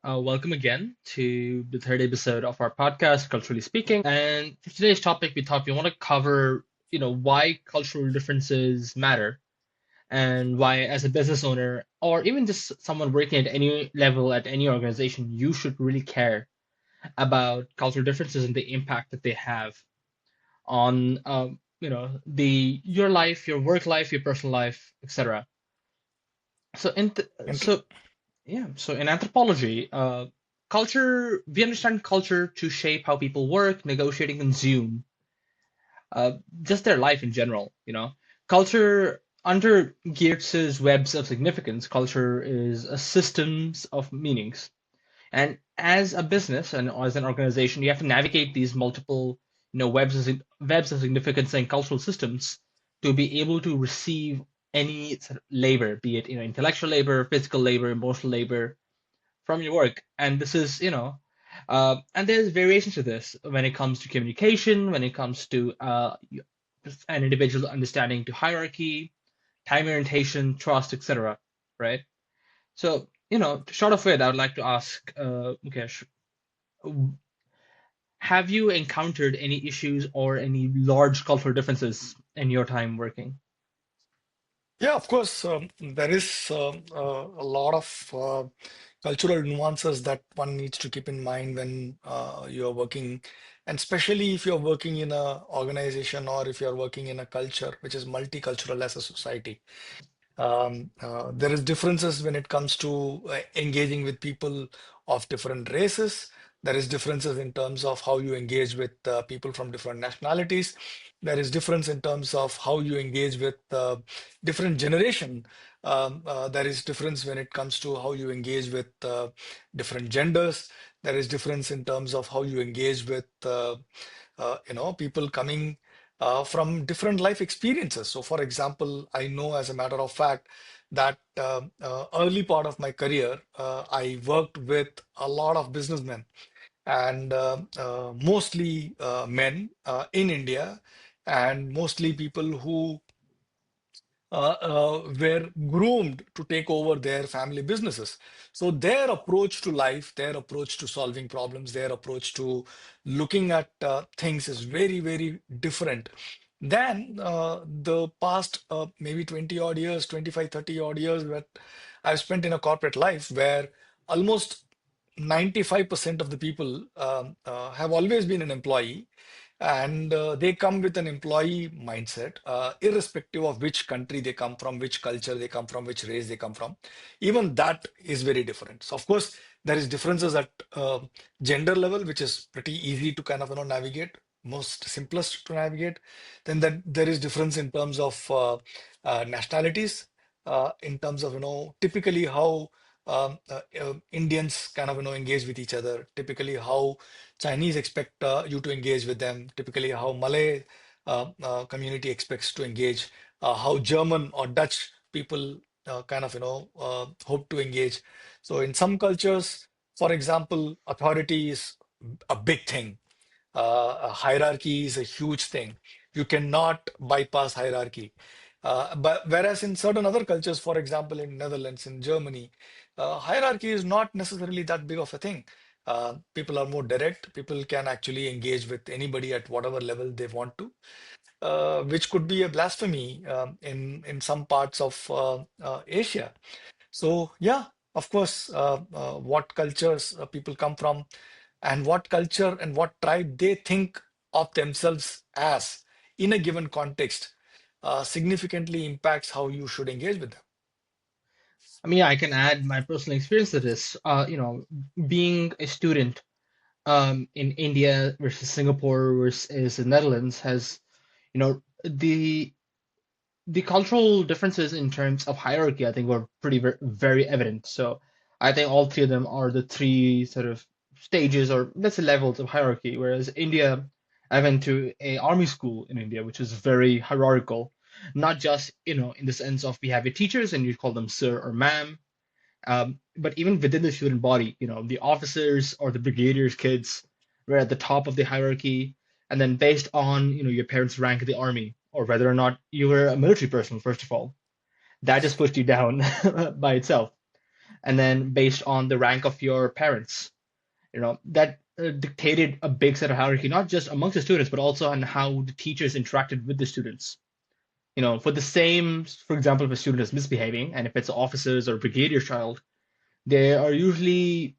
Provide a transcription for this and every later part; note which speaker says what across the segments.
Speaker 1: Welcome again to the third episode of our podcast, Culturally Speaking. And for today's topic, we thought we want to cover, why cultural differences matter and why, as a business owner or even just someone working at any level at any organization, you should really care about cultural differences and the impact that they have on, the your life, your work life, your personal life, etc. So, in th-
Speaker 2: Int-
Speaker 1: so Yeah, so in anthropology, we understand culture to shape how people work, negotiate, and consume, uh, just their life in general, Culture, under Geertz's webs of significance, culture is a systems of meanings. And as a business and as an organization, you have to navigate these multiple, webs of significance and cultural systems to be able to receive any sort of labor, be it, intellectual labor, physical labor, emotional labor, from your work. And this is, and there's variations to this when it comes to communication, when it comes to an individual's understanding to hierarchy, time orientation, trust, etc. Right? So, to start off with, I would like to ask, Mukesh, have you encountered any issues or any large cultural differences in your time working?
Speaker 2: Yeah, of course, there is a lot of cultural nuances that one needs to keep in mind when you're working, and especially if you're working in a organization or if you're working in a culture which is multicultural as a society. There is differences when it comes to engaging with people of different races. There is differences in terms of how you engage with people from different nationalities. There is difference in terms of how you engage with different generation. There is difference when it comes to how you engage with different genders. There is difference in terms of how you engage with people coming from different life experiences. So, for example, I know as a matter of fact that early part of my career, I worked with a lot of businessmen and mostly men in India, and mostly people who were groomed to take over their family businesses. So their approach to life, their approach to solving problems, their approach to looking at things is very, very different than the past maybe 20 odd years, 25, 30 odd years that I've spent in a corporate life where almost 95% of the people have always been an employee, and they come with an employee mindset, irrespective of which country they come from, which culture they come from, which race they come from. Even that is very different. So, of course, there is differences at gender level, which is pretty easy to kind of navigate, most simplest to navigate. Then that there is difference in terms of nationalities, in terms of typically how Indians kind of engage with each other. Typically, how Chinese expect you to engage with them. Typically, how Malay community expects to engage. How German or Dutch people kind of hope to engage. So, in some cultures, for example, authority is a big thing. A hierarchy is a huge thing. You cannot bypass hierarchy. But whereas in certain other cultures, for example, in Netherlands, in Germany, hierarchy is not necessarily that big of a thing. People are more direct. People can actually engage with anybody at whatever level they want to, which could be a blasphemy in some parts of Asia. So yeah, of course, what cultures people come from, and what culture and what tribe they think of themselves as in a given context, significantly impacts how you should engage with them.
Speaker 1: I mean, yeah, I can add my personal experience to this. Being a student in India versus Singapore versus the Netherlands has, the cultural differences in terms of hierarchy, I think, were very evident. So I think all three of them are the three sort of stages or let's say levels of hierarchy. Whereas India, I went to a army school in India, which is very hierarchical, not just, in the sense of we have your teachers and you call them sir or ma'am, but even within the student body, the officers or the brigadier's kids were at the top of the hierarchy. And then based on, your parents' rank in the army or whether or not you were a military person, first of all, that just pushed you down by itself. and then based on the rank of your parents. That dictated a big set of hierarchy, not just amongst the students, but also on how the teachers interacted with the students. For the same, for example, if a student is misbehaving, and if it's officers or brigadier child, they are usually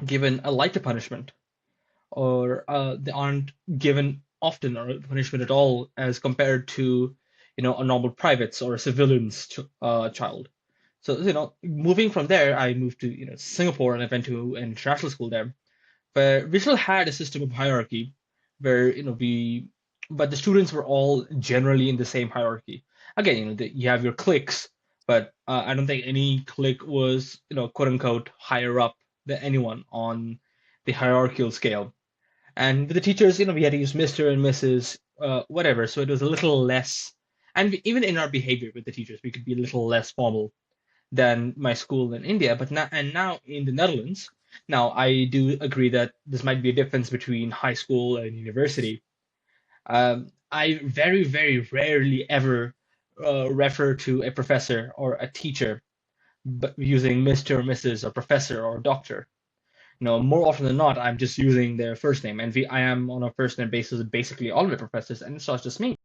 Speaker 1: given a lighter punishment, or they aren't given often or punishment at all as compared to, a normal privates or a civilian's child. So, moving from there, I moved to, Singapore, and I went to an international school there, where we still had a system of hierarchy where, but the students were all generally in the same hierarchy. Again, you have your cliques, but I don't think any clique was, quote unquote, higher up than anyone on the hierarchical scale. And with the teachers, we had to use Mr. and Mrs. Whatever. So it was a little less, and even in our behavior with the teachers, we could be a little less formal than my school in India. But now in the Netherlands, now I do agree that this might be a difference between high school and university. I very, very rarely ever refer to a professor or a teacher, but using Mr. or Mrs. or professor or doctor. More often than not, I'm just using their first name, and I am on a first name basis with basically all of my professors, and it's not just me.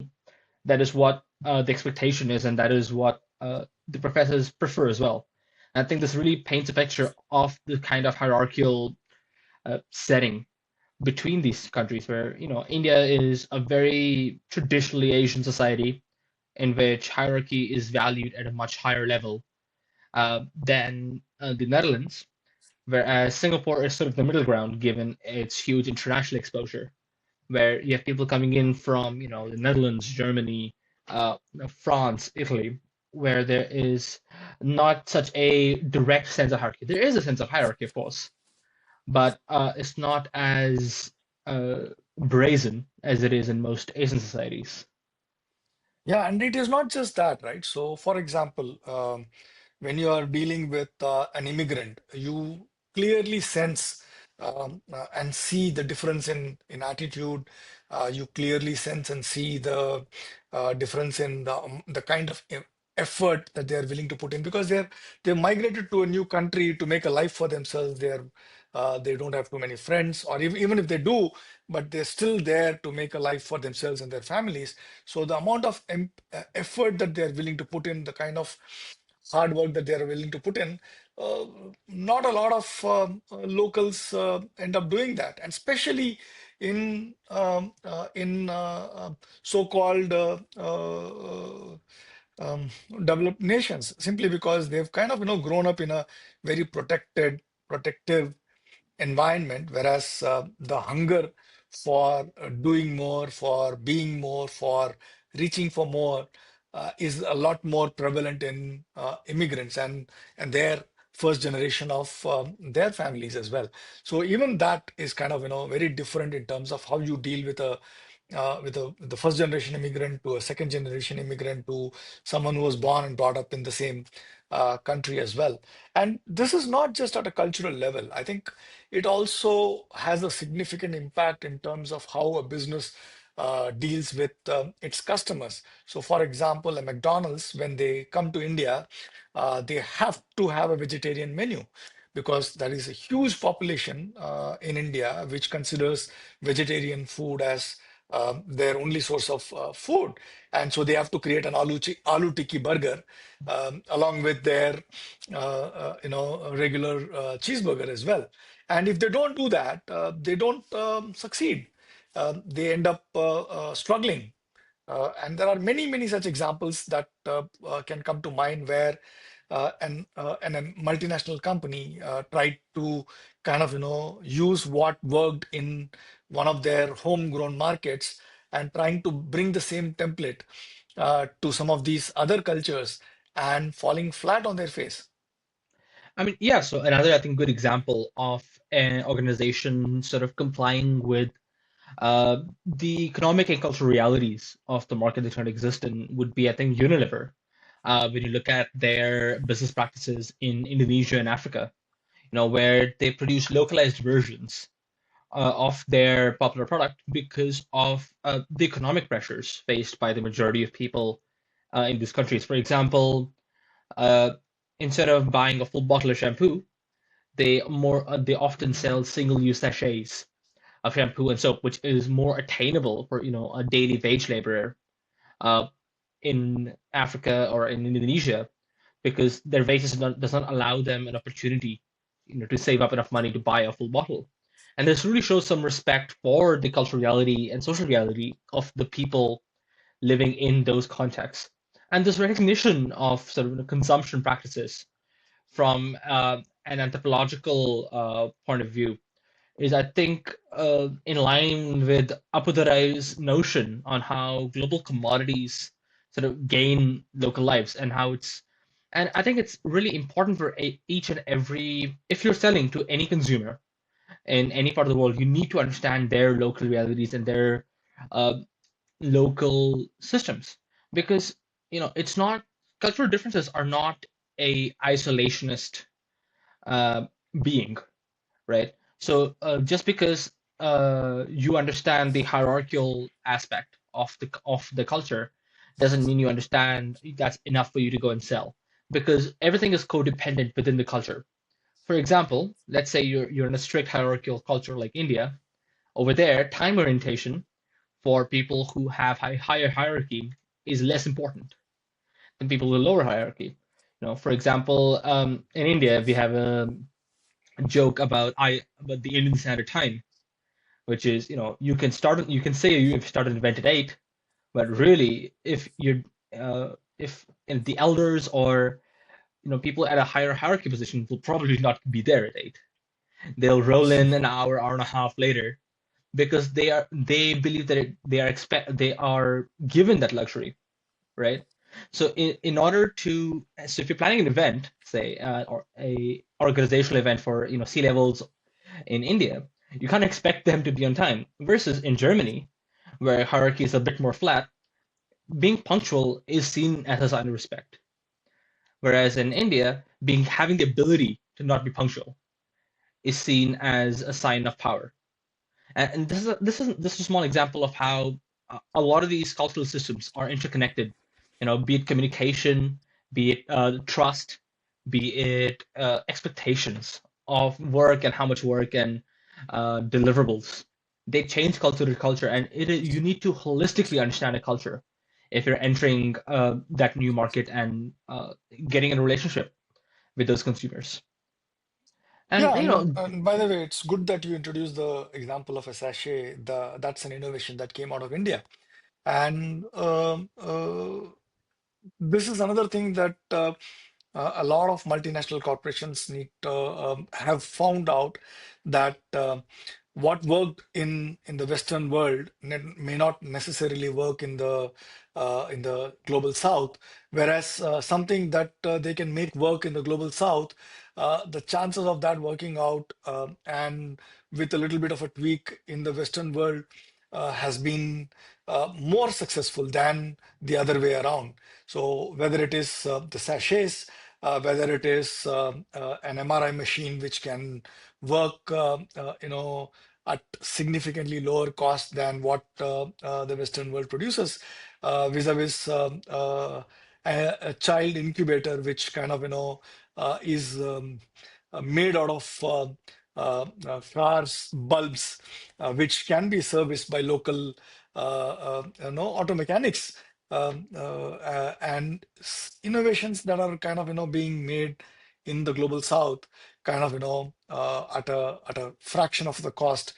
Speaker 1: That is what the expectation is, and that is what the professors prefer as well. And I think this really paints a picture of the kind of hierarchical setting between these countries, where India is a very traditionally Asian society in which hierarchy is valued at a much higher level than the Netherlands, whereas Singapore is sort of the middle ground given its huge international exposure, where you have people coming in from, the Netherlands, Germany, France, Italy, where there is not such a direct sense of hierarchy. There is a sense of hierarchy, of course, but it's not as brazen as it is in most Asian societies.
Speaker 2: Yeah, and it is not just that, right? So, for example, when you are dealing with an immigrant, you clearly sense and see the difference in attitude. You clearly sense and see the difference in the kind of effort that they are willing to put in, because they're migrated to a new country to make a life for themselves. They don't have too many friends, or even if they do, but they're still there to make a life for themselves and their families. So the amount of effort that they're willing to put in, the kind of hard work that they're willing to put in, uh, not a lot of locals end up doing that, and especially in so-called um, developed nations, simply because they've kind of grown up in a very protective environment, whereas the hunger for doing more, for being more, for reaching for more is a lot more prevalent in immigrants and their first generation of their families as well. So even that is kind of very different in terms of how you deal with the first generation immigrant to a second generation immigrant to someone who was born and brought up in the same country as well. And this is not just at a cultural level. I think it also has a significant impact in terms of how a business deals with its customers. So, for example, a McDonald's, when they come to India, they have to have a vegetarian menu, because there is a huge population in India which considers vegetarian food as their only source of food. And so they have to create an aloo tikki burger along with their regular cheeseburger as well. And if they don't do that, they don't succeed. They end up struggling. And there are many such examples that can come to mind where and a multinational company tried to kind of use what worked in one of their homegrown markets and trying to bring the same template to some of these other cultures and falling flat on their face.
Speaker 1: I mean, yeah, so another, I think, good example of an organization sort of complying with the economic and cultural realities of the market they're trying to exist in would be, I think, Unilever. When you look at their business practices in Indonesia and Africa, where they produce localized versions of their popular product because of the economic pressures faced by the majority of people in these countries. For example, Instead of buying a full bottle of shampoo, they often sell single-use sachets of shampoo and soap, which is more attainable for a daily wage laborer uh, in Africa or in Indonesia, because their wages does not allow them an opportunity, to save up enough money to buy a full bottle. And this really shows some respect for the cultural reality and social reality of the people living in those contexts. And this recognition of sort of consumption practices from an anthropological point of view is, I think, in line with Apudurai's notion on how global commodities sort of gain local lives, and how and I think it's really important for each and every, if you're selling to any consumer in any part of the world, you need to understand their local realities and their uh, local systems, because it's not, cultural differences are not a isolationist uh, being, right? So just because you understand the hierarchical aspect of the culture doesn't mean you understand that's enough for you to go and sell, because everything is codependent within the culture. For example, let's say you're in a strict hierarchical culture like India. Over there, time orientation for people who have higher hierarchy is less important than people with lower hierarchy. For example, in India, we have a joke about the Indian Standard Time, which is, you can say you've started event at 8, but really, if the elders or people at a higher hierarchy position will probably not be there at 8. They'll roll in an hour and a half later, because they believe that they are given that luxury, right? So if you're planning an event, say, or a organizational event for C levels in India, you can't expect them to be on time. Versus in Germany, where hierarchy is a bit more flat, being punctual is seen as a sign of respect. Whereas in India, being having the ability to not be punctual is seen as a sign of power. And this is a small example of how a lot of these cultural systems are interconnected. Be it communication, be it trust, be it expectations of work and how much work and deliverables. They change culture to culture, and you need to holistically understand a culture if you're entering that new market and getting in a relationship with those consumers. And
Speaker 2: Yeah, and by the way, it's good that you introduced the example of a sachet. That's an innovation that came out of India. And this is another thing that a lot of multinational corporations need have found out that what worked in the Western world may not necessarily work in the global South, whereas something that they can make work in the global South, the chances of that working out and with a little bit of a tweak in the Western world has been more successful than the other way around. So whether it is the sachets, whether it is an MRI machine which can work, at significantly lower cost than what the Western world produces, vis-a-vis a child incubator, which kind of is made out of cars bulbs, which can be serviced by local auto mechanics, and innovations that are kind of being made in the global South, kind of at a fraction of the cost,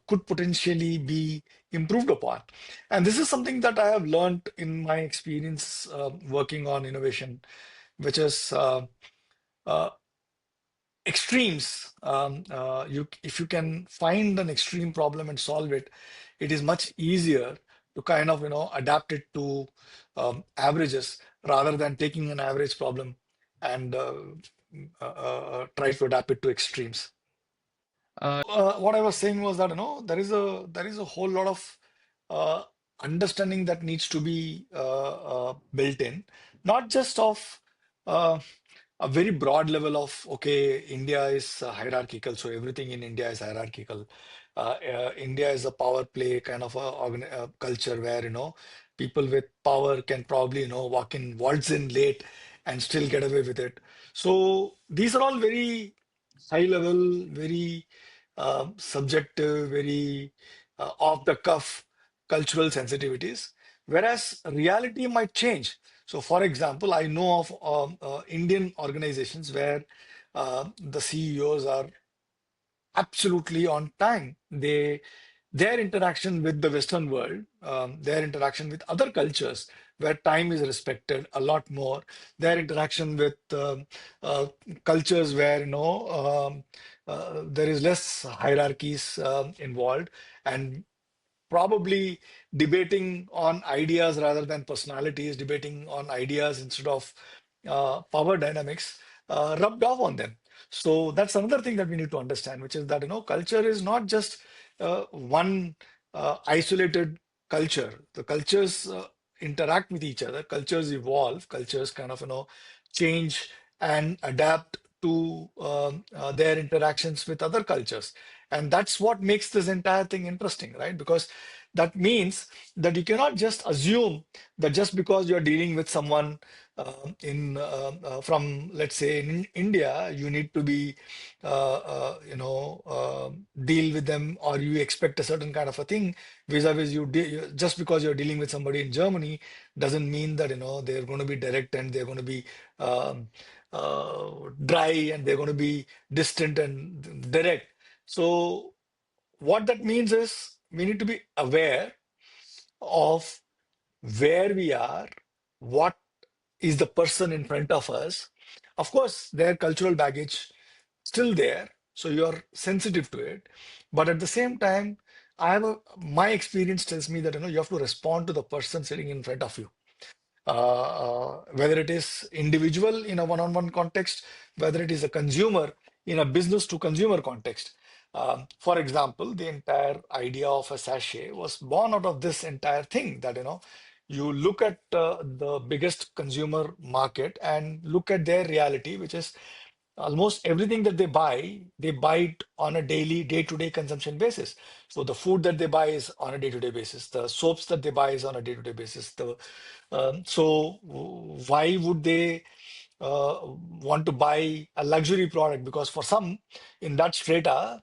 Speaker 2: could potentially be improved upon. And this is something that I have learned in my experience working on innovation, which is uh, extremes. If you can find an extreme problem and solve it, it is much easier to kind of adapt it to averages, rather than taking an average problem and try to adapt it to extremes.
Speaker 1: uh,
Speaker 2: What I was saying was that there is a whole lot of uh, understanding that needs to be built in, not just of uh, a very broad level of, okay, India is hierarchical, so everything in India is hierarchical. India is a power play kind of a culture where people with power can probably walk in, waltz in late and still get away with it. So these are all very high level, very subjective, very off the cuff cultural sensitivities, whereas reality might change. So, for example, I know of Indian organizations where the CEOs are absolutely on time. Their interaction with the Western world, their interaction with other cultures where time is respected a lot more, their interaction with uh, cultures where there is less hierarchies involved, and probably debating on ideas rather than personalities, debating on ideas instead of power dynamics, rubbed off on them. So that's another thing that we need to understand, which is that culture is not just one isolated culture. The cultures interact with each other. Cultures evolve. Cultures kind of change and adapt to their interactions with other cultures, and that's what makes this entire thing interesting, right? Because that means that you cannot just assume that just because you're dealing with someone in from, let's say, in India, you need to be deal with them, or you expect a certain kind of a thing vis-a-vis just because you're dealing with somebody in Germany doesn't mean that they're going to be direct, and they're going to be dry, and they're going to be distant and direct. So what that means is we need to be aware of where we are, what is the person in front of us. Of course, their cultural baggage still there, so you're sensitive to it. But at the same time, my experience tells me that you have to respond to the person sitting in front of you, whether it is individual in a one-on-one context, whether it is a consumer in a business to consumer context. For example, the entire idea of a sachet was born out of this entire thing that you look at the biggest consumer market and look at their reality, which is almost everything that they buy it on a daily, day-to-day consumption basis. So the food that they buy is on a day-to-day basis. The soaps that they buy is on a day-to-day basis. So why would they want to buy a luxury product? Because for some in that strata,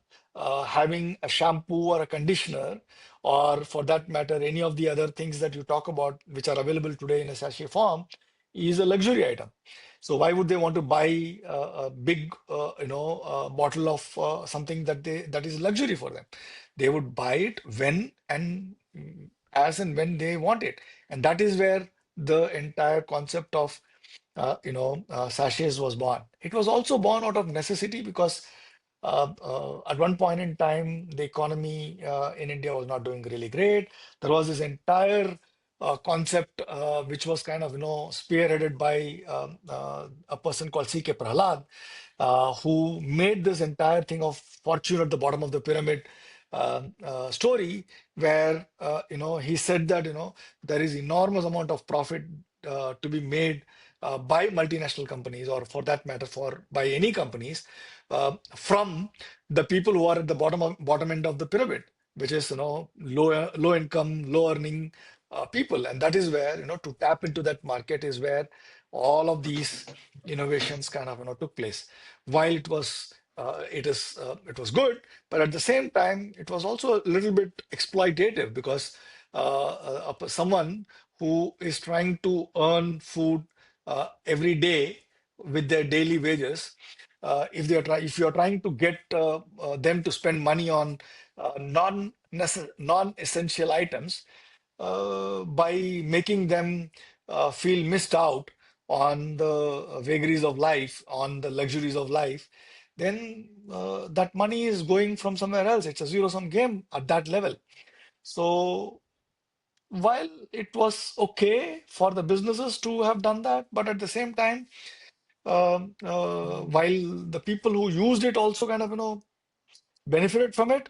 Speaker 2: having a shampoo or a conditioner, or for that matter, any of the other things that you talk about, which are available today in a sachet form, is a luxury item. So why would they want to buy a big, bottle of something that is luxury for them? They would buy it when and as and when they want it, and that is where the entire concept of sachets was born. It was also born out of necessity because at one point in time, the economy in India was not doing really great. There was this entire concept which was kind of spearheaded by a person called C.K. Prahalad, who made this entire thing of fortune at the bottom of the pyramid story, where he said that there is enormous amount of profit to be made by multinational companies, or for that matter, for by any companies, from the people who are at the bottom end of the pyramid, which is low income, low earning people, and that is where to tap into that market is where all of these innovations kind of took place. While it was good, but at the same time it was also a little bit exploitative, because someone who is trying to earn food every day with their daily wages, if you're trying to get them to spend money on non-essential items, by making them feel missed out on the vagaries of life, on the luxuries of life, then that money is going from somewhere else. It's a zero-sum game at that level. So while it was okay for the businesses to have done that, but at the same time, while the people who used it also kind of benefited from it,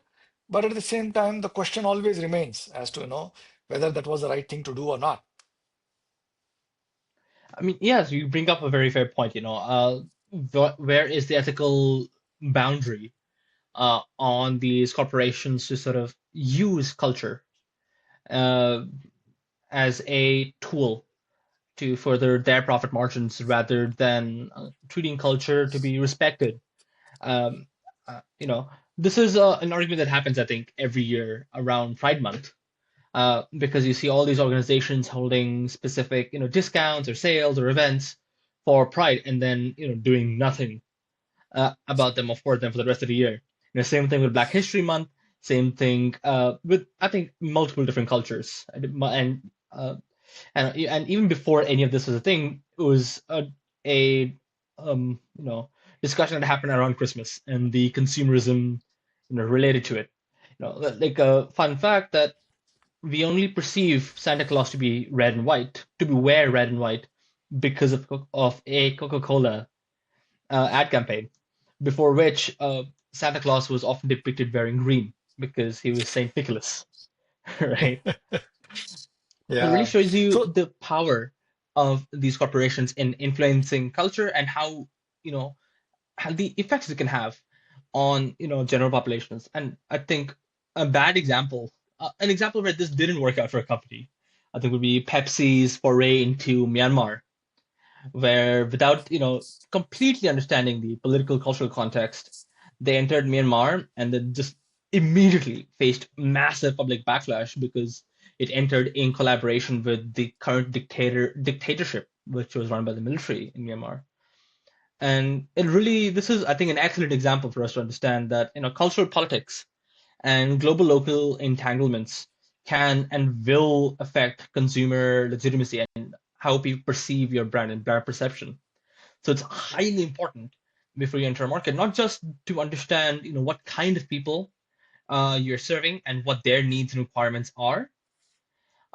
Speaker 2: but at the same time, the question always remains as to whether that was the right thing to do or not.
Speaker 1: I mean, yes, you bring up a very fair point. Where is the ethical boundary on these corporations to sort of use culture uh, as a tool to further their profit margins rather than treating culture to be respected. Um, you know, this is an argument that happens, I think, every year around Pride Month, because you see all these organizations holding specific, discounts or sales or events for Pride, and then, doing nothing about them or for them for the rest of the year. Same thing with Black History Month. Same thing with, I think, multiple different cultures, and even before any of this was a thing, it was a discussion that happened around Christmas and the consumerism related to it. Like a fun fact that we only perceive Santa Claus to be red and white, to be wear red and white, because of a Coca-Cola ad campaign, before which Santa Claus was often depicted wearing green because he was Saint Nicholas, right? It really
Speaker 2: Yeah.
Speaker 1: shows you
Speaker 2: So
Speaker 1: the power of these corporations in influencing culture and you know, how the effects it can have on, general populations. And I think a bad example, an example where this didn't work out for a company, I think would be Pepsi's foray into Myanmar, where without, completely understanding the political cultural context, they entered Myanmar and then just immediately faced massive public backlash because it entered in collaboration with the current dictatorship, which was run by the military in Myanmar. And this is, I think, an excellent example for us to understand that, cultural politics and global local entanglements can and will affect consumer legitimacy and how people perceive your brand and brand perception. So it's highly important before you enter a market, not just to understand, what kind of people you're serving and what their needs and requirements are,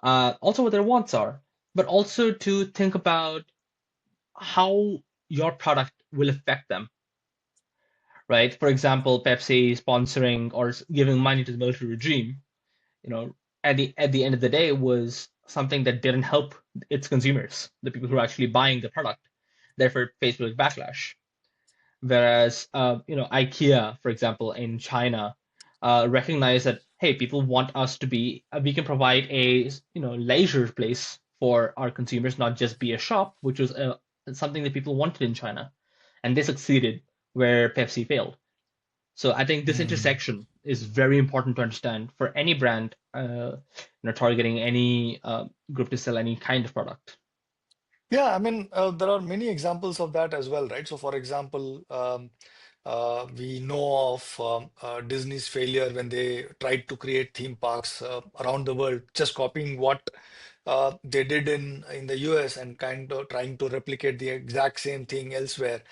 Speaker 1: also what their wants are, but also to think about how your product will affect them, right? For example, Pepsi sponsoring or giving money to the military regime, you know, at the end of the day was something that didn't help its consumers, the people who are actually buying the product, therefore faced with backlash. Whereas, IKEA, for example, in China, recognize that, hey, people want us to be, we can provide a, leisure place for our consumers, not just be a shop, which was something that people wanted in China, and they succeeded where Pepsi failed. So I think this
Speaker 2: mm,
Speaker 1: intersection is very important to understand for any brand, targeting any group to sell any kind of product.
Speaker 2: yeah, I mean, there are many examples of that as well, right? So, for example, we know of Disney's failure when they tried to create theme parks around the world, just copying what they did in the US and kind of trying to replicate the exact same thing elsewhere.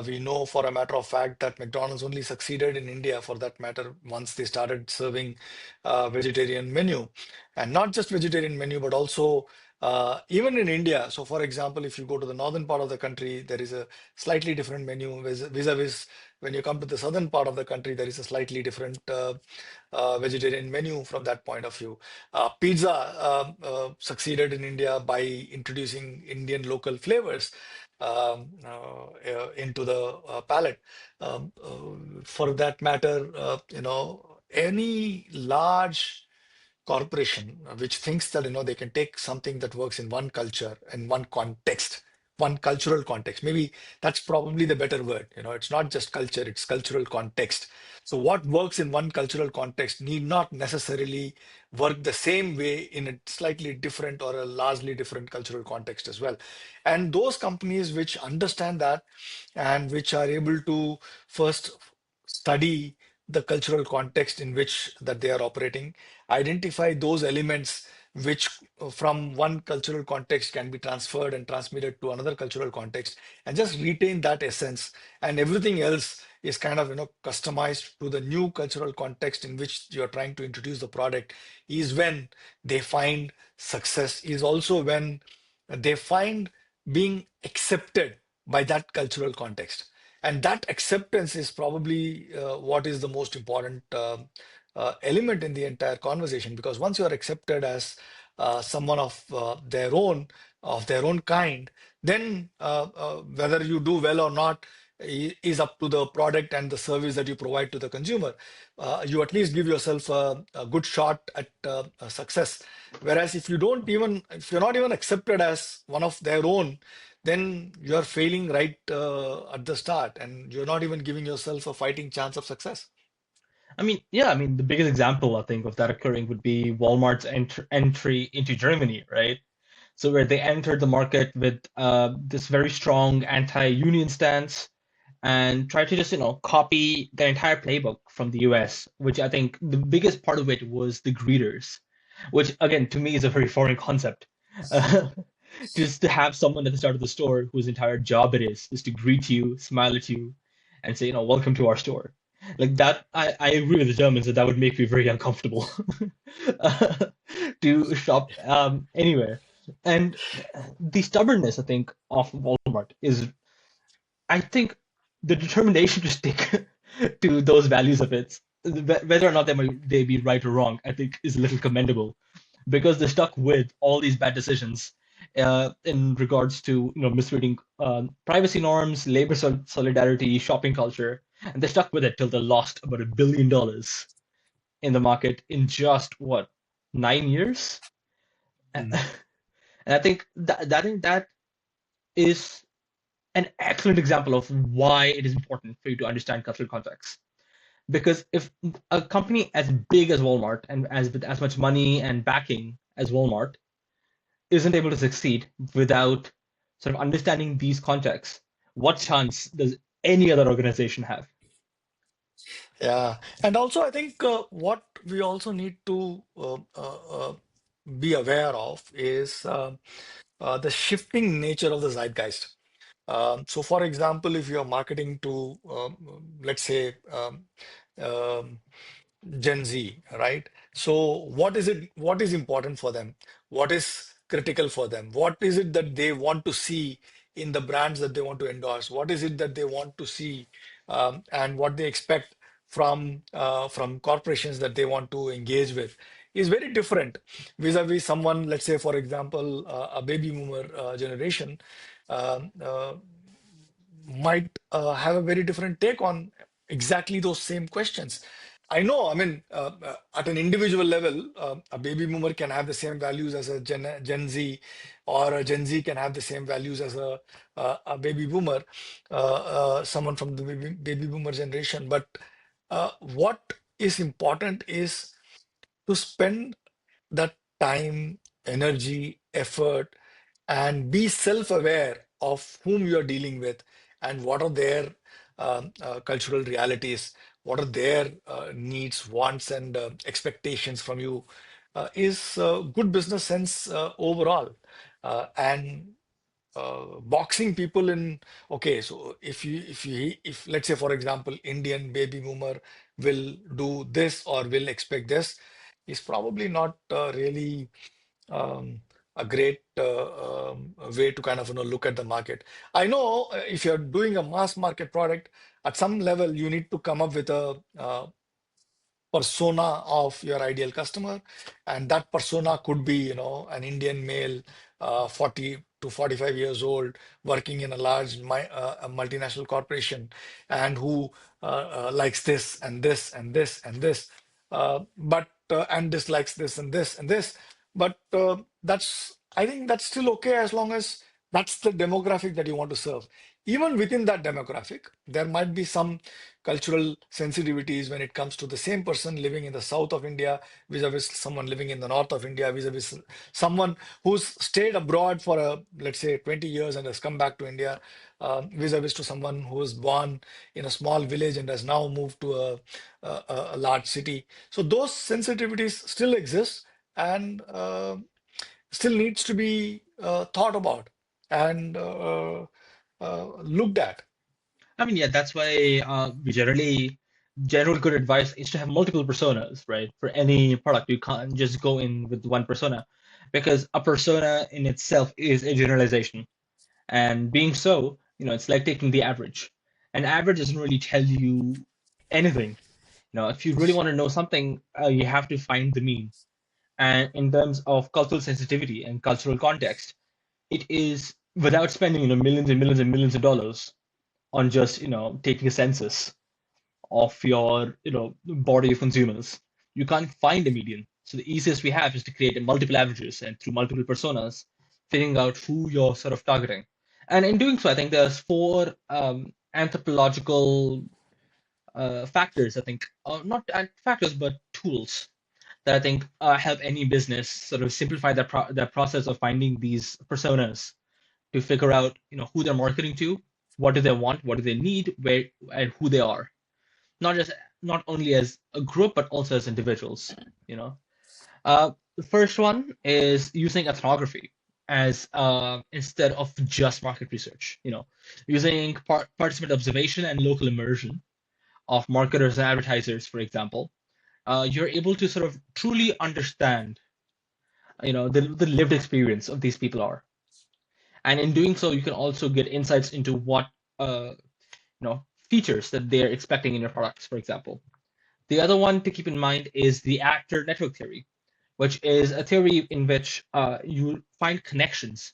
Speaker 2: We know for a matter of fact that McDonald's only succeeded in India, for that matter, once they started serving vegetarian menu, and not just vegetarian menu, but also even in India. So, for example, if you go to the northern part of the country, there is a slightly different menu vis-a-vis when you come to the southern part of the country, there is a slightly different vegetarian menu from that point of view. Pizza succeeded in India by introducing Indian local flavors into the palate. For that matter, any large corporation which thinks that they can take something that works in one culture and one context, one cultural context, maybe that's probably the better word. It's not just culture, it's cultural context. So what works in one cultural context need not necessarily work the same way in a slightly different or a largely different cultural context as well. And those companies which understand that and which are able to first study the cultural context in which that they are operating, identify those elements which from one cultural context can be transferred and transmitted to another cultural context, and just retain that essence, and everything else is kind of customized to the new cultural context in which you're trying to introduce the product, is when they find success, is also when they find being accepted by that cultural context. And that acceptance is probably what is the most important element in the entire conversation, because once you are accepted as someone of their own kind, then whether you do well or not, is up to the product and the service that you provide to the consumer. You at least give yourself a good shot at success. Whereas if you're not even accepted as one of their own, then you're failing right at the start, and you're not even giving yourself a fighting chance of success.
Speaker 1: I mean, yeah, I mean, the biggest example I think of that occurring would be Walmart's entry into Germany, right? So where they entered the market with this very strong anti-union stance and tried to just, copy the entire playbook from the US, which I think the biggest part of it was the greeters, which again to me is a very foreign concept. Uh, just to have someone at the start of the store whose entire job it is to greet you, smile at you, and say, welcome to our store. Like that, I agree with the Germans that that would make me very uncomfortable uh, to shop anywhere. And the stubbornness, I think, of Walmart is, I think, the determination to stick to those values of its, whether or not they be right or wrong, I think is a little commendable because they're stuck with all these bad decisions in regards to misreading privacy norms, labor solidarity, shopping culture, and they're stuck with it till they lost about $1 billion in the market in just what 9 years. And
Speaker 2: Mm.
Speaker 1: I think that is an excellent example of why it is important for you to understand cultural context. Because if a company as big as Walmart and as with as much money and backing as Walmart isn't able to succeed without sort of understanding these contexts, what chance does any other organization have?
Speaker 2: Yeah, and also I think what we also need to be aware of is the shifting nature of the zeitgeist. So, for example, if you're marketing to, let's say, um, Gen Z, right? So what is it? What is important for them? What is critical for them? What is it that they want to see in the brands that they want to endorse? What is it that they want to see, and what they expect from corporations that they want to engage with is very different vis-a-vis someone, let's say, for example, a baby boomer generation. Um, uh, might have a very different take on exactly those same questions. I know, I mean, at an individual level, a baby boomer can have the same values as a Gen Z, or a Gen Z can have the same values as a baby boomer, someone from the baby boomer generation. But what is important is to spend that time, energy, effort, and be self-aware of whom you're dealing with and what are their cultural realities, what are their needs, wants, and expectations from you is good business sense overall. And boxing people in, okay, so if let's say, for example, Indian baby boomer will do this or will expect this, is probably not really a great way to kind of look at the market. I know if you're doing a mass market product, at some level you need to come up with a persona of your ideal customer, and that persona could be, an Indian male, 40 to 45 years old, working in a large a multinational corporation, and who likes this and this and this and this, but and dislikes this and this and this. But I think that's still okay, as long as that's the demographic that you want to serve. Even within that demographic, there might be some cultural sensitivities when it comes to the same person living in the south of India vis-a-vis someone living in the north of India, vis-a-vis someone who's stayed abroad for let's say 20 years and has come back to India, vis-a-vis to someone who was born in a small village and has now moved to a large city. So those sensitivities still exist, and still needs to be thought about and looked at.
Speaker 1: I mean, yeah, that's why we general good advice is to have multiple personas, right? For any product, you can't just go in with one persona because a persona in itself is a generalization. And being so, it's like taking the average. An average doesn't really tell you anything. If you really want to know something, you have to find the mean. And in terms of cultural sensitivity and cultural context, it is without spending millions and millions and millions of dollars. on just taking a census of your body of consumers. You can't find a median. So the easiest we have is to create multiple averages and through multiple personas, figuring out who you're sort of targeting. And in doing so, I think there's four anthropological factors. I think not factors, but tools that I think help any business sort of simplify that process of finding these personas to figure out who they're marketing to, what do they want, what do they need, where and who they are, not only as a group but also as individuals. You know, the first one is using ethnography as instead of just market research. Using participant observation and local immersion of marketers and advertisers, for example, you're able to sort of truly understand, the lived experience of these people are, and in doing so, you can also get insights into what features that they're expecting in your products, for example. The other one to keep in mind is the actor network theory, which is a theory in which you find connections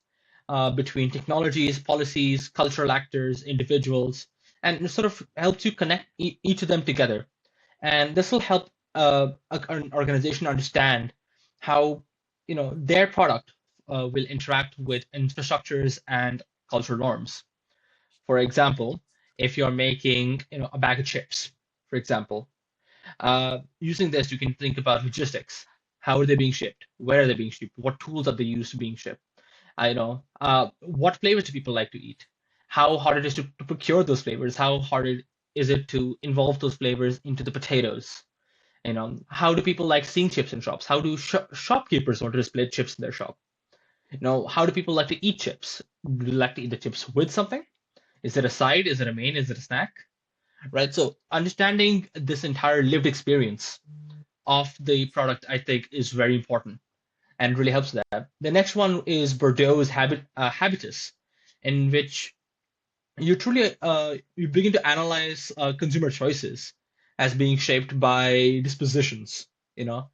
Speaker 1: between technologies, policies, cultural actors, individuals, and it sort of helps you connect each of them together. And this will help an organization understand how their product will interact with infrastructures and cultural norms. For example, if you're making a bag of chips, for example, using this, you can think about logistics. How are they being shipped? Where are they being shipped? What tools are they used being shipped? I know. What flavors do people like to eat? How hard it is to procure those flavors? How hard is it to involve those flavors into the potatoes? How do people like seeing chips in shops? How do shopkeepers want to display chips in their shop? How do people like to eat chips? Do they like to eat the chips with something? Is it a side? Is it a main? Is it a snack? Right. So understanding this entire lived experience of the product, I think, is very important and really helps that. The next one is Bordeaux's habitus, in which you begin to analyze consumer choices as being shaped by dispositions. You know,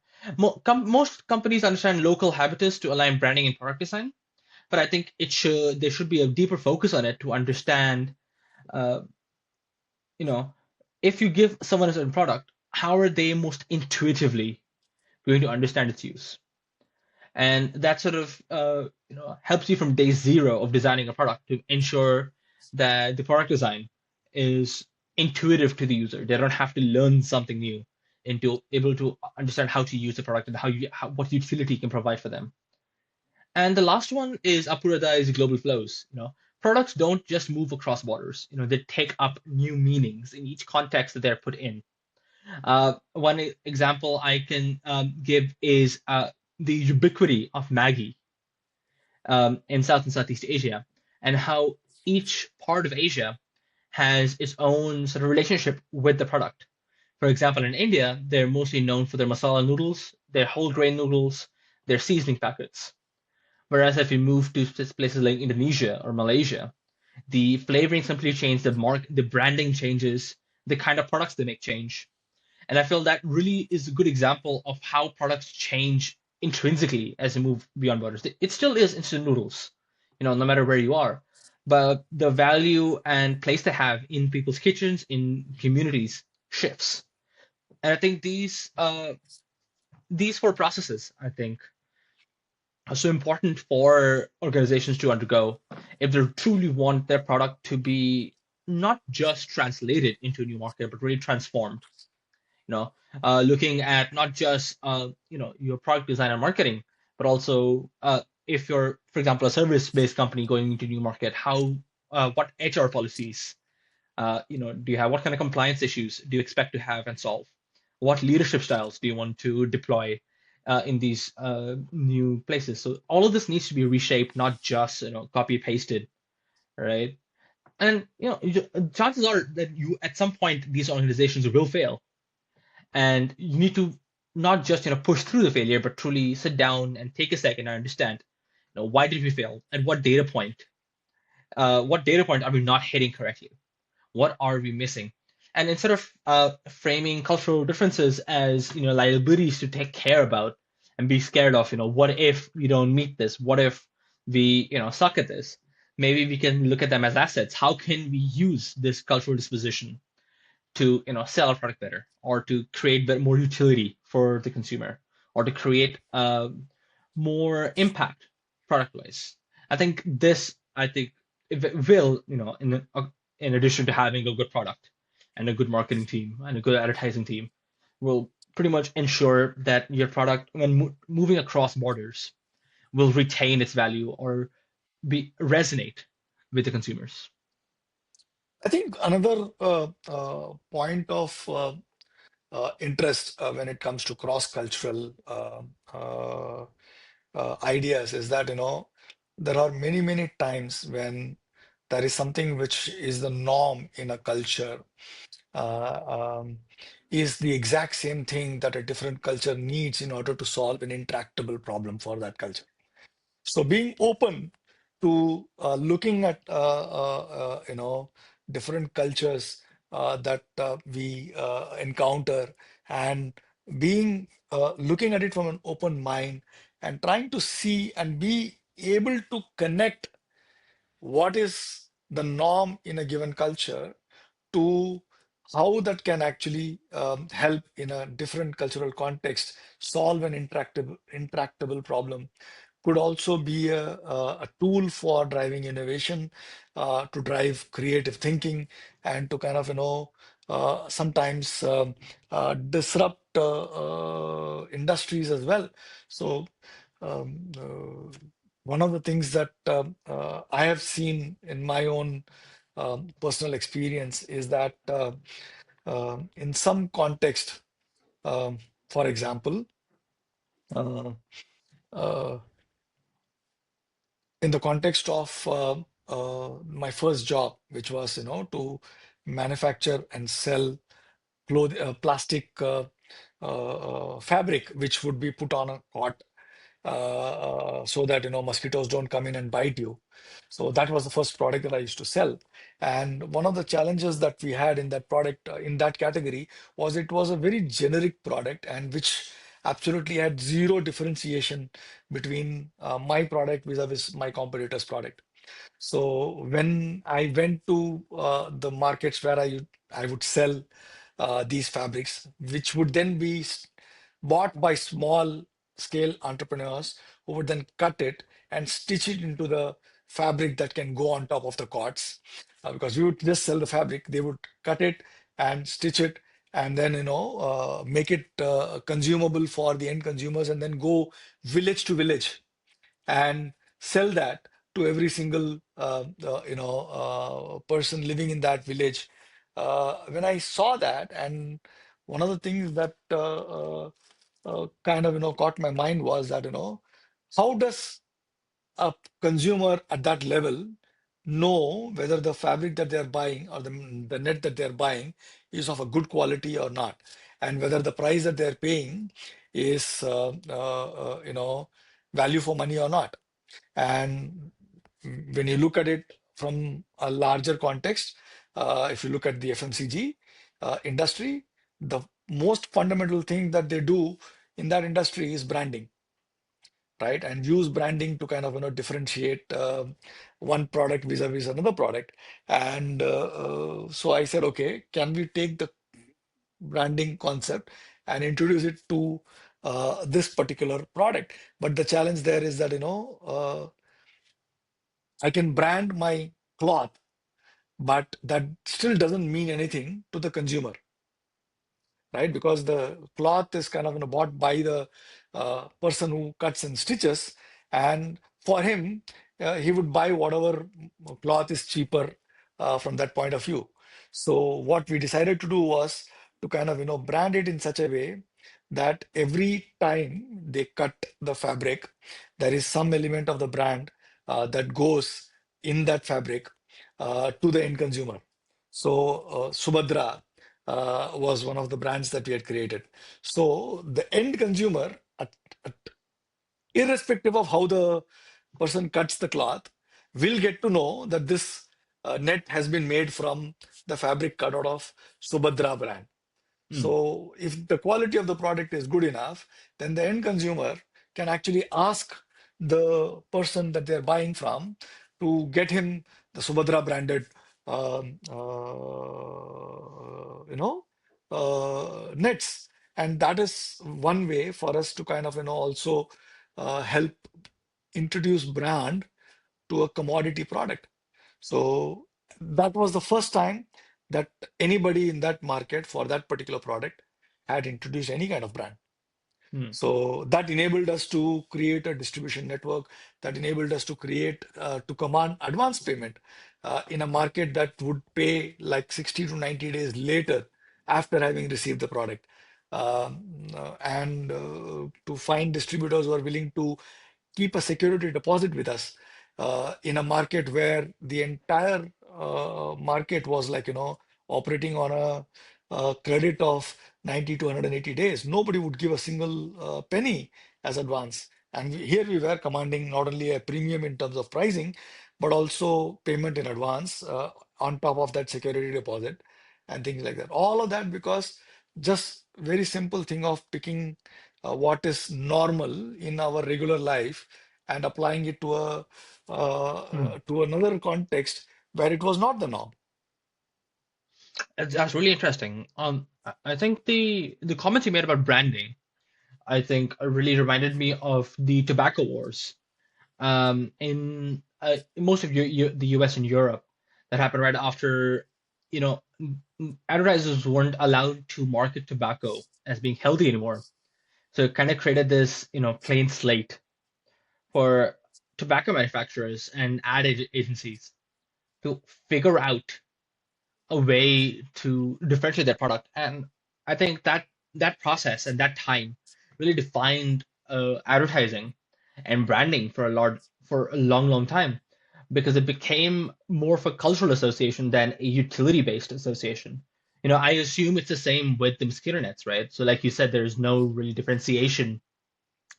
Speaker 1: most companies understand local habitus to align branding and product design, but I think there should be a deeper focus on it to understand. Uh, you know, if you give someone a certain product, how are they most intuitively going to understand its use? And that sort of helps you from day zero of designing a product to ensure that the product design is intuitive to the user. They don't have to learn something new into able to understand how to use the product and what utility can provide for them. And the last one is Apuradai's global flows. Products don't just move across borders. They take up new meanings in each context that they're put in. One example I can give is the ubiquity of Maggie in South and Southeast Asia, and how each part of Asia has its own sort of relationship with the product. For example, in India, they're mostly known for their masala noodles, their whole grain noodles, their seasoning packets. Whereas if you move to places like Indonesia or Malaysia, the flavoring simply changes, the branding changes, the kind of products they make change. And I feel that really is a good example of how products change intrinsically as they move beyond borders. It still is instant noodles, no matter where you are. But the value and place they have in people's kitchens, in communities, shifts. And I think these four processes, I think, are so important for organizations to undergo if they truly want their product to be not just translated into a new market, but really transformed. Looking at not just your product design and marketing, but also if you're, for example, a service-based company going into a new market, how what HR policies do you have? What kind of compliance issues do you expect to have and solve? What leadership styles do you want to deploy in these new places? So all of this needs to be reshaped, not just copy pasted, right? And chances are that you at some point these organizations will fail, and you need to not just push through the failure, but truly sit down and take a second and understand, why did we fail, and what data point are we not hitting correctly? What are we missing? And instead of framing cultural differences as liabilities to take care about and be scared of, what if we don't meet this? What if we suck at this? Maybe we can look at them as assets. How can we use this cultural disposition to sell our product better, or to create more utility for the consumer, or to create more impact product wise? I think it will, in addition to having a good product and a good marketing team and a good advertising team, will pretty much ensure that your product, when moving across borders, will retain its value or be resonate with the consumers.
Speaker 2: I think another point of interest when it comes to cross-cultural ideas is that, there are many, many times when there is something which is the norm in a culture, uh, um, is the exact same thing that a different culture needs in order to solve an intractable problem for that culture. So being open to looking at different cultures that we encounter, and being looking at it from an open mind, and trying to see and be able to connect what is the norm in a given culture to how that can actually help in a different cultural context solve an intractable problem, could also be a tool for driving innovation, to drive creative thinking, and to kind of, sometimes disrupt industries as well. So, one of the things that I have seen in my own personal experience is that in some context, um, for example, uh, uh, in the context of my first job, which was, to manufacture and sell plastic fabric, which would be put on a cot so that mosquitoes don't come in and bite you. So that was the first product that I used to sell. And one of the challenges that we had in that product, in that category, was it was a very generic product, and which absolutely had zero differentiation between my product vis-a-vis my competitor's product. So when I went to the markets where I would sell these fabrics, which would then be bought by small scale entrepreneurs who would then cut it and stitch it into the fabric that can go on top of the cots. Because we would just sell the fabric, they would cut it and stitch it, and then make it consumable for the end consumers, and then go village to village and sell that to every single person living in that village. When I saw that, and one of the things that kind of caught my mind was that, how does a consumer at that level know whether the fabric that they're buying, or the net that they're buying, is of a good quality or not, and whether the price that they're paying is value for money or not. And when you look at it from a larger context, if you look at the FMCG industry, the most fundamental thing that they do in that industry is branding, right? And use branding to kind of differentiate one product vis-a-vis another product. And so I said, okay, can we take the branding concept and introduce it to this particular product? But the challenge there is that I can brand my cloth, but that still doesn't mean anything to the consumer, right? Because the cloth is kind of bought by the person who cuts and stitches, and for him, he would buy whatever cloth is cheaper from that point of view. So what we decided to do was to kind of brand it in such a way that every time they cut the fabric, there is some element of the brand that goes in that fabric to the end consumer. So Subhadra was one of the brands that we had created. So the end consumer, at- irrespective of how the person cuts the cloth, will get to know that this net has been made from the fabric cut out of Subhadra brand.
Speaker 1: Mm.
Speaker 2: So if the quality of the product is good enough, then the end consumer can actually ask the person that they're buying from to get him the Subhadra branded, nets. And that is one way for us to kind of, also help introduce brand to a commodity product. So that was the first time that anybody in that market for that particular product had introduced any kind of brand.
Speaker 1: Hmm.
Speaker 2: So that enabled us to create a distribution network, that enabled us to to command advance payment in a market that would pay like 60 to 90 days later after having received the product. And to find distributors who are willing to keep a security deposit with us in a market where the entire market was like, operating on a credit of 90 to 180 days. Nobody would give a single penny as advance. And here we were commanding not only a premium in terms of pricing, but also payment in advance on top of that security deposit and things like that. All of that because just very simple thing of picking what is normal in our regular life and applying it to a
Speaker 1: Hmm.
Speaker 2: to another context where it was not the norm.
Speaker 1: That's really interesting. I think the comments you made about branding, I think, really reminded me of the tobacco wars. In most of the U.S. and Europe, that happened right after, you know, advertisers weren't allowed to market tobacco as being healthy anymore. So it kind of created this, clean slate for tobacco manufacturers and agencies to figure out a way to differentiate their product. And I think that process and that time really defined advertising and branding for a long, long time because it became more of a cultural association than a utility-based association. I assume it's the same with the mosquito nets, right? So, like you said, there's no really differentiation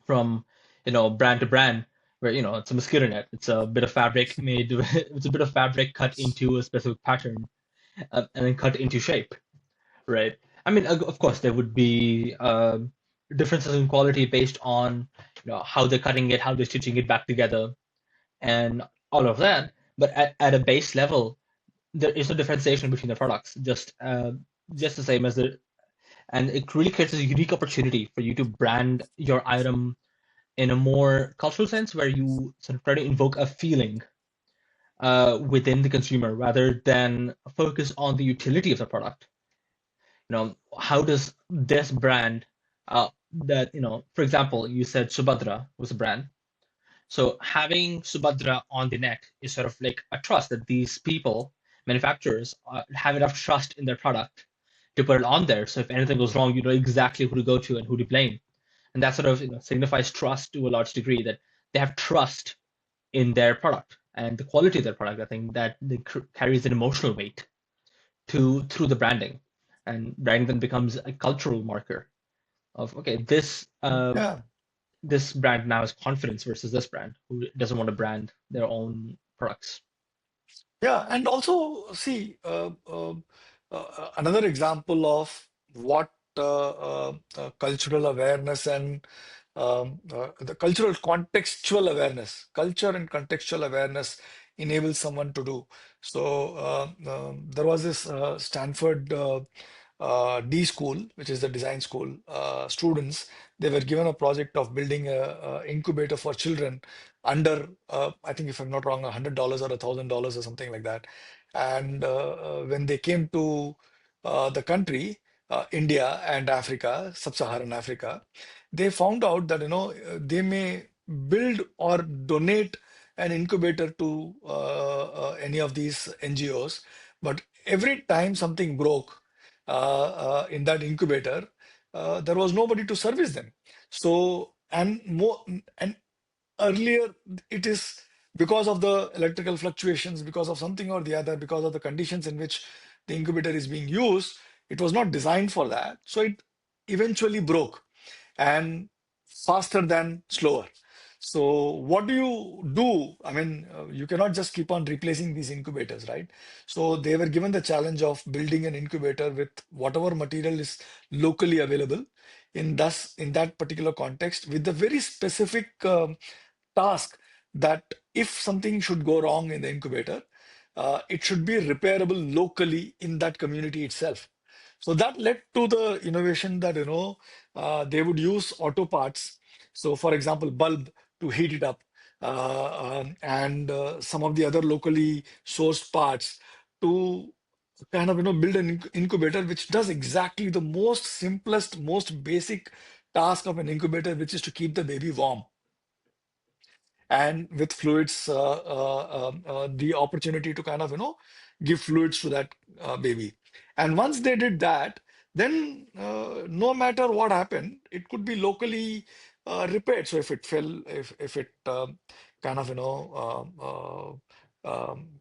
Speaker 1: from brand to brand where it's a mosquito net. It's a bit of fabric made. It's a bit of fabric cut into a specific pattern and then cut into shape, right? I mean, of course, there would be differences in quality based on how they're cutting it, how they're stitching it back together, and all of that. But at a base level, there is no differentiation between the products, just the same as and it really creates a unique opportunity for you to brand your item in a more cultural sense, where you sort of try to invoke a feeling within the consumer rather than focus on the utility of the product. How does this brand that, for example, you said Subhadra was a brand. So having Subhadra on the net is sort of like a trust that these people, manufacturers, have enough trust in their product to put it on there. So if anything goes wrong, you know exactly who to go to and who to blame. And that sort of signifies trust to a large degree, that they have trust in their product and the quality of their product. I think that carries an emotional weight to through the branding, and branding then becomes a cultural marker of, okay,
Speaker 2: Yeah.
Speaker 1: this brand now has confidence versus this brand who doesn't want to brand their own products.
Speaker 2: Yeah, and also see another example of what cultural awareness and the cultural contextual awareness, culture and contextual awareness enables someone to do. So there was this Stanford D school, which is the design school students. They were given a project of building a incubator for children under, I think if I'm not wrong, $100 or $1,000 or something like that. And when they came to the country, India and Africa, sub-Saharan Africa, they found out that they may build or donate an incubator to any of these NGOs, but every time something broke in that incubator, there was nobody to service them. So and earlier it is because of the electrical fluctuations, because of something or the other, because of the conditions in which the incubator is being used, it was not designed for that, so it eventually broke, and faster than slower. So what do you do? I mean, you cannot just keep on replacing these incubators, right? So they were given the challenge of building an incubator with whatever material is locally available in that particular context, with the very specific task that if something should go wrong in the incubator, it should be repairable locally in that community itself. So that led to the innovation that, they would use auto parts. So, for example, bulb to heat it up, and some of the other locally sourced parts to kind of, build an incubator which does exactly the most simplest, most basic task of an incubator, which is to keep the baby warm and with fluids, the opportunity to kind of, give fluids to that baby. And once they did that, then no matter what happened, it could be locally repaired. So if it fell, if it kind of,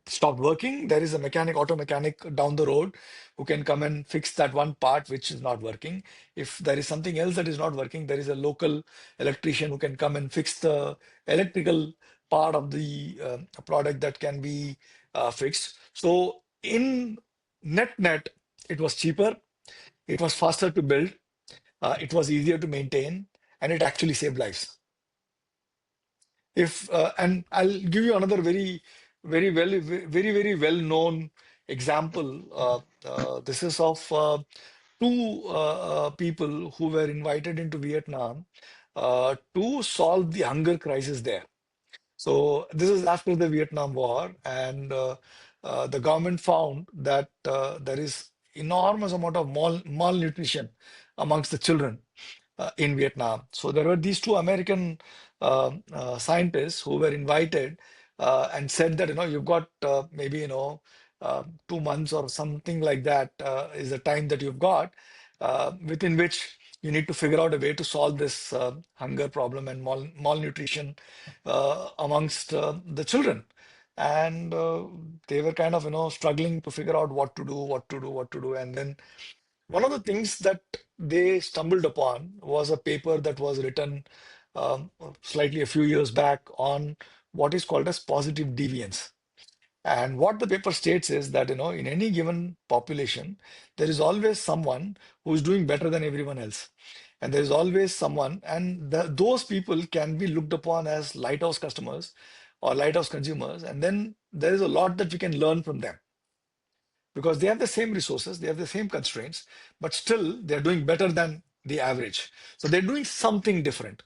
Speaker 2: stopped working, there is a mechanic, auto mechanic down the road who can come and fix that one part which is not working. If there is something else that is not working, there is a local electrician who can come and fix the electrical part of the product that can be fixed. So in net, it was cheaper, it was faster to build, it was easier to maintain, and it actually saved lives. If And I'll give you another very well known example. This is of two people who were invited into Vietnam to solve the hunger crisis there. So this is after the Vietnam War, and the government found that there is enormous amount of malnutrition amongst the children in Vietnam. So there were these two American scientists who were invited and said that, you've got maybe, 2 months or something like that is the time that you've got within which you need to figure out a way to solve this hunger problem and malnutrition amongst the children. And they were kind of, struggling to figure out what to do, what to do, what to do. And then one of the things that they stumbled upon was a paper that was written slightly a few years back on what is called as positive deviance. And what the paper states is that, in any given population, there is always someone who is doing better than everyone else. And there is always someone, and those people can be looked upon as lighthouse customers or lighthouse consumers. And then there is a lot that we can learn from them because they have the same resources, they have the same constraints, but still they're doing better than the average. So they're doing something different.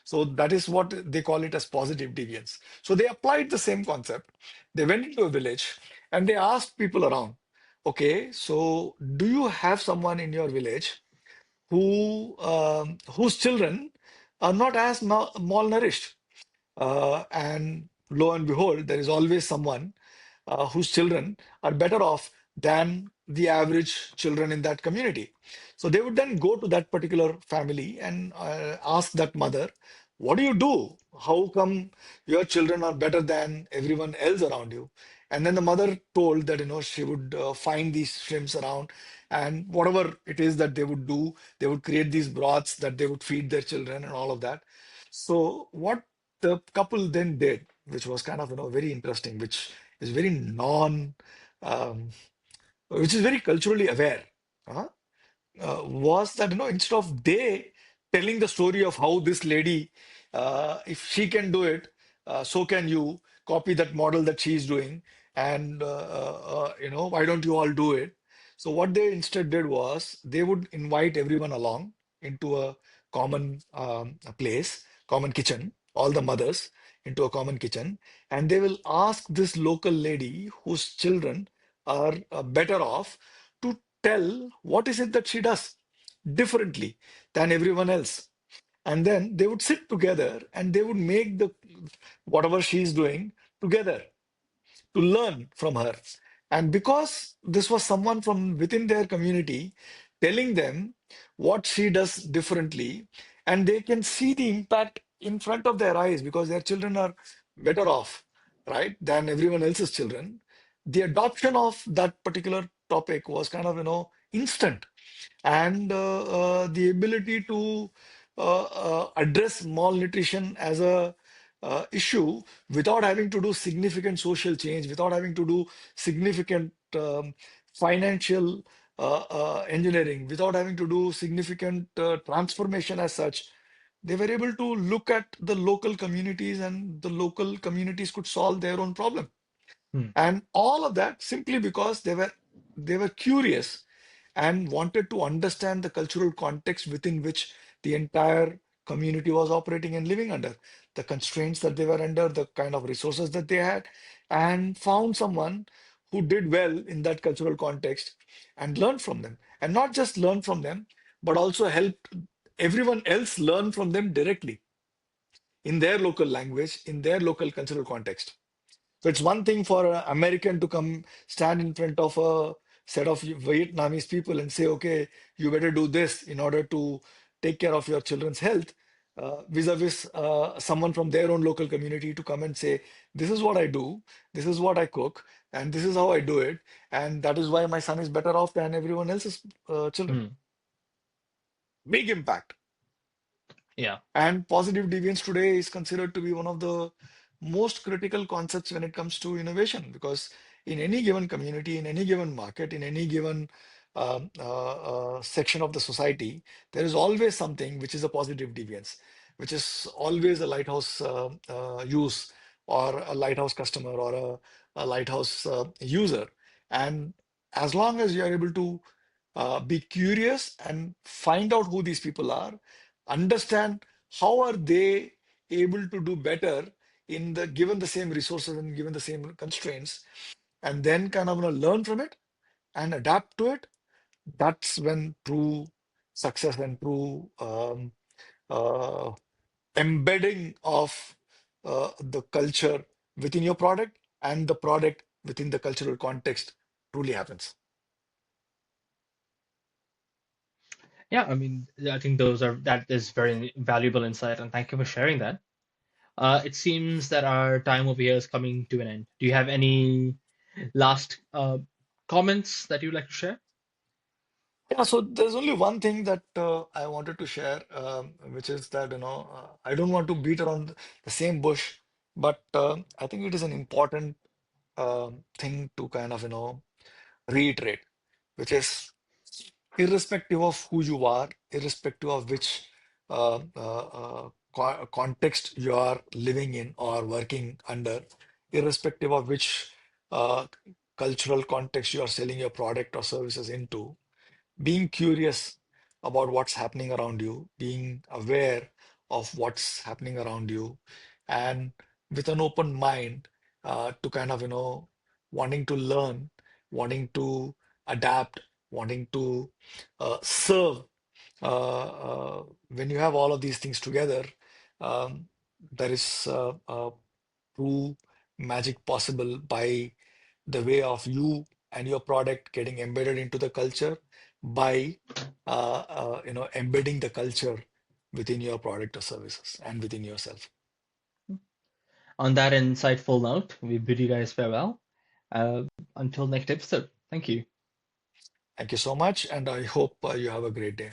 Speaker 2: So that is what they call it as positive deviance. So they applied the same concept. They went into a village and they asked people around, okay, so do you have someone in your village whose children are not as malnourished? And lo and behold, there is always someone whose children are better off than the average children in that community. So they would then go to that particular family and ask that mother, what do you do? How come your children are better than everyone else around you? And then the mother told that, she would find these shrimps around, and whatever it is that they would do, they would create these broths that they would feed their children and all of that. So what the couple then did, which was kind of, very interesting, is very um, which is very culturally aware, uh, was that, instead of they telling the story of how this lady, if she can do it, so can you copy that model that she's doing, and why don't you all do it? So what they instead did was they would invite everyone along into a common a place, common kitchen, all the mothers into a common kitchen, and they will ask this local lady whose children are better off to tell what is it that she does differently than everyone else. And then they would sit together and they would make the whatever she's doing together to learn from her. And because this was someone from within their community telling them what she does differently, and they can see the impact in front of their eyes because their children are better off, right, than everyone else's children. The adoption of that particular topic was kind of, instant, and the ability to address malnutrition as a issue without having to do significant social change, without having to do significant financial engineering, without having to do significant transformation as such, They were able to look at the local communities, and the local communities could solve their own problem.
Speaker 1: Hmm.
Speaker 2: And all of that simply because they were curious and wanted to understand the cultural context within which the entire community was operating and living under, the constraints that they were under, the kind of resources that they had, and found someone who did well in that cultural context and learned from them. And not just learn from them, but also helped everyone else learn from them directly in their local language, in their local cultural context. So it's one thing for an American to come stand in front of a set of Vietnamese people and say, okay, you better do this in order to take care of your children's health, vis-a-vis someone from their own local community to come and say, this is what I do, this is what I cook, and this is how I do it, and that is why my son is better off than everyone else's children.
Speaker 1: Hmm.
Speaker 2: Big impact.
Speaker 1: Yeah.
Speaker 2: And positive deviance today is considered to be one of the most critical concepts when it comes to innovation, because in any given community, in any given market, in any given section of the society, there is always something which is a positive deviance, which is always a lighthouse use, or a lighthouse customer, or a lighthouse user. And as long as you are able to be curious and find out who these people are, understand how are they able to do better in the given the same resources and given the same constraints, and then kind of learn from it and adapt to it. That's when true success and true uh, embedding of the culture within your product and the product within the cultural context truly happens.
Speaker 1: Yeah, I mean, I think that is very valuable insight, and thank you for sharing that. It seems that our time over here is coming to an end. Do you have any last comments that you'd like to share?
Speaker 2: Yeah, so there's only one thing that I wanted to share, which is that, I don't want to beat around the same bush, but I think it is an important thing to kind of, reiterate, which is irrespective of who you are, irrespective of which context you are living in or working under, irrespective of which uh, cultural context you are selling your product or services into, being curious about what's happening around you, being aware of what's happening around you, and with an open mind to kind of, wanting to learn, wanting to adapt, wanting to serve. When you have all of these things together, there is true magic possible by the way of you and your product getting embedded into the culture, by embedding the culture within your product or services and within yourself.
Speaker 1: On that insightful note, we bid you guys farewell. Uh, until next episode. Thank you.
Speaker 2: Thank you so much, and I hope you have a great day.